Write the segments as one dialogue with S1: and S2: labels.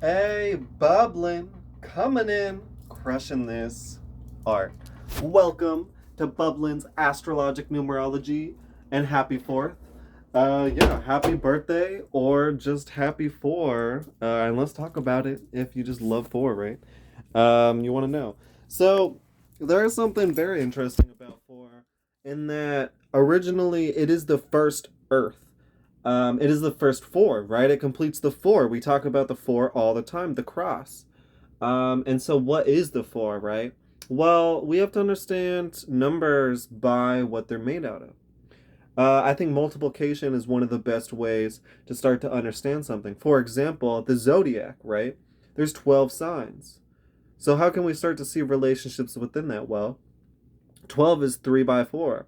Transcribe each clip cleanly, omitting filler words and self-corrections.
S1: Hey, bubbling, coming in, crushing this art. Welcome to Bublin's Astrologic Numerology and happy 4th. Yeah, happy birthday or just happy 4. And let's talk about it if you just love 4, right? You want to know. So, there is something very interesting about 4 in that originally it is the first Earth. It is the first 4, right? It completes the 4. We talk about the 4 all the time, the cross. And so, what is the 4, right? Well, we have to understand numbers by what they're made out of. I think multiplication is one of the best ways to start to understand something. For example, the zodiac, right? There's 12 signs. So, how can we start to see relationships within that? Well, 12 is 3 by 4.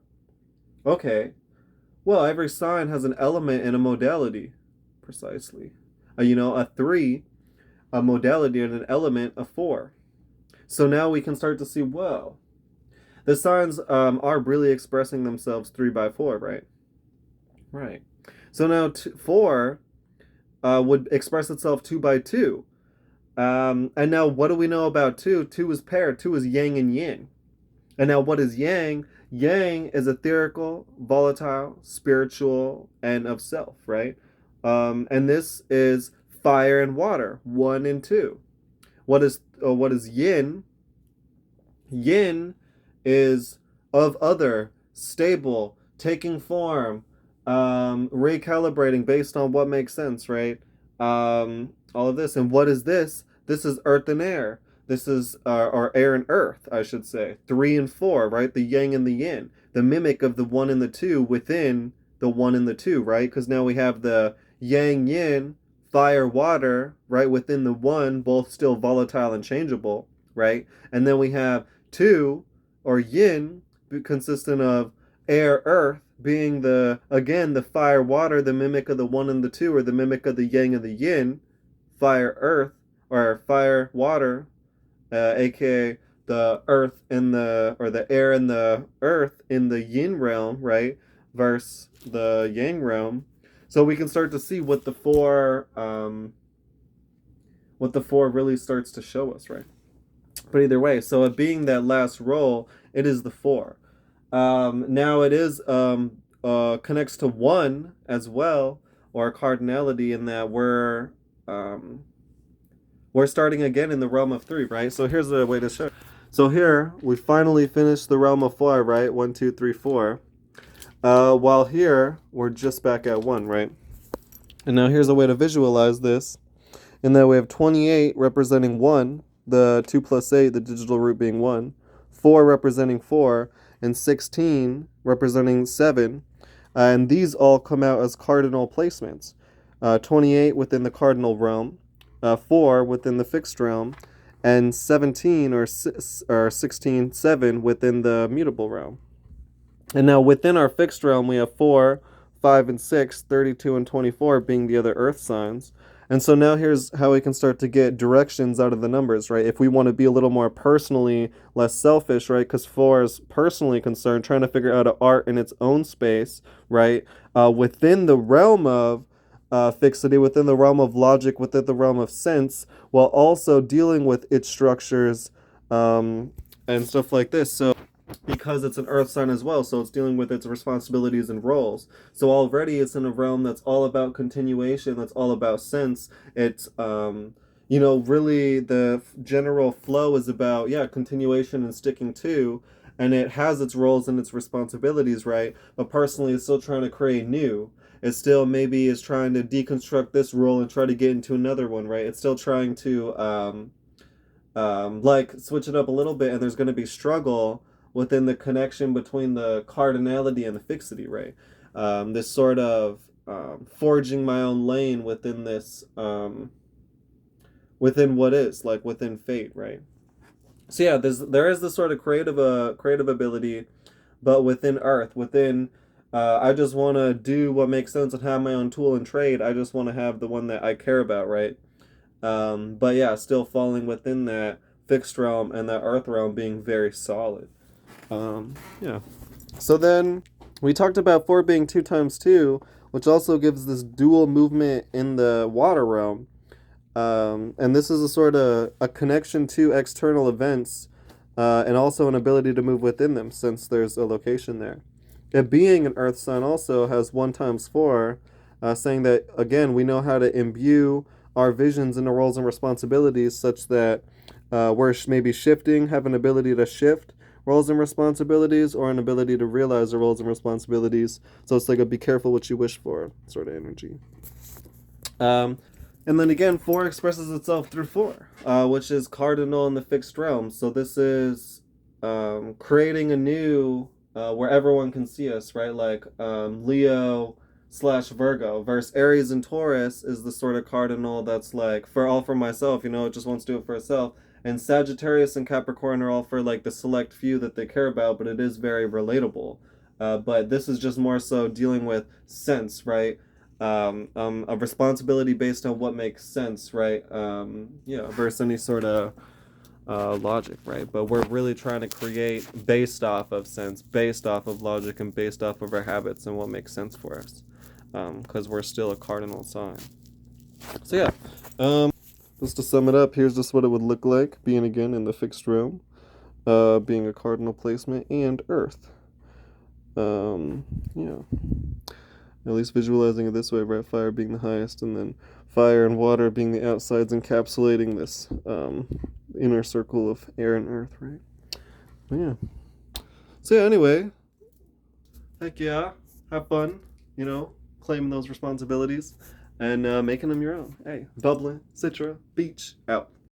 S1: Okay, well, every sign has an element and a modality, precisely. A 3, a modality, and an element, a 4. So now we can start to see, whoa, the signs are really expressing themselves 3 by 4, right? Right. So now 4 would express itself 2 by 2. And now what do we know about 2? 2 is pair, 2 is yang and yin. And now, what is yang? Yang is etherical, volatile, spiritual, and of self, right? And this is fire and water, 1 and 2. What is yin? Yin is of other, stable, taking form, recalibrating based on what makes sense, right? All of this. And what is this? This is earth and air. This is, or air and earth, I should say. 3 and 4, right? The yang and the yin. The mimic of the 1 and the 2 within the 1 and the 2, right? Because now we have the yang yin, fire, water, right? Within the 1, both still volatile and changeable, right? And then we have 2, or yin, consistent of air, earth, being the fire, water, the mimic of the 1 and the 2, or the mimic of the yang and the yin, fire, earth, or fire, water, aka the earth and the air and the earth in the yin realm, right, versus the yang realm. So we can start to see what the four really starts to show us, right? But either way, so it being that last roll, it is the 4. Now it is connects to 1 as well, or cardinality, in that we're starting again in the realm of 3, right? So here's the way to show. So here we finally finished the realm of 4, right? 1, 2, 3, 4. While here we're just back at 1, right? And now here's a way to visualize this. In that we have 28 representing 1, the 2 plus 8, the digital root being 1, 4 representing 4, and 16 representing 7. And these all come out as cardinal placements. 28 within the cardinal realm, 4 within the fixed realm, and 17 or 16, 7 within the mutable realm. And now within our fixed realm, we have 4, 5, and 6, 32 and 24 being the other earth signs. And so now here's how we can start to get directions out of the numbers, right? If we want to be a little more personally less selfish, right? Because 4 is personally concerned, trying to figure out an art in its own space, right? Within the realm of fixity, within the realm of logic, within the realm of sense, while also dealing with its structures and stuff like this. So because it's an earth sign as well, so it's dealing with its responsibilities and roles. So already it's in a realm that's all about continuation, that's all about sense. It's really the general flow is about, yeah, continuation and sticking to, and it has its roles and its responsibilities, right? But personally it's still trying to create new. It still maybe is trying to deconstruct this role and try to get into another one, right? It's still trying to like switch it up a little bit, and there's going to be struggle within the connection between the cardinality and the fixity, right? This sort of forging my own lane within this, within what is, like within fate, right? So yeah, there is this sort of creative ability, but within Earth, within I just want to do what makes sense and have my own tool and trade. I just want to have the one that I care about, right? But yeah, still falling within that fixed realm and that Earth realm being very solid. Yeah. So then we talked about 4 being 2 times 2, which also gives this dual movement in the water realm. And this is a sort of a connection to external events, and also an ability to move within them, since there's a location there. It being an Earth sign also has 1 times 4, saying that, again, we know how to imbue our visions into roles and responsibilities such that we're maybe shifting, have an ability to shift roles and responsibilities, or an ability to realize the roles and responsibilities. So it's like a be careful what you wish for sort of energy. And then again, 4 expresses itself through 4, which is cardinal in the fixed realm. So this is creating a new where everyone can see us, right? Like Leo / Virgo versus Aries and Taurus is the sort of cardinal that's like for all for myself, it just wants to do it for itself. And Sagittarius and Capricorn are all for like the select few that they care about, but it is very relatable. But this is just more so dealing with sense, right? A responsibility based on what makes sense, right? Versus any sort of logic, right? But we're really trying to create based off of sense, based off of logic, and based off of our habits and what makes sense for us, because we're still a cardinal sign. So yeah, just to sum it up, here's just what it would look like being again in the fixed realm, being a cardinal placement and Earth. Yeah. At least visualizing it this way, right? Fire being the highest, and then fire and water being the outsides, encapsulating this inner circle of air and earth, right? But yeah. So yeah, anyway, heck yeah, have fun, claiming those responsibilities and making them your own. Hey, bubbling, Citra, beach, out.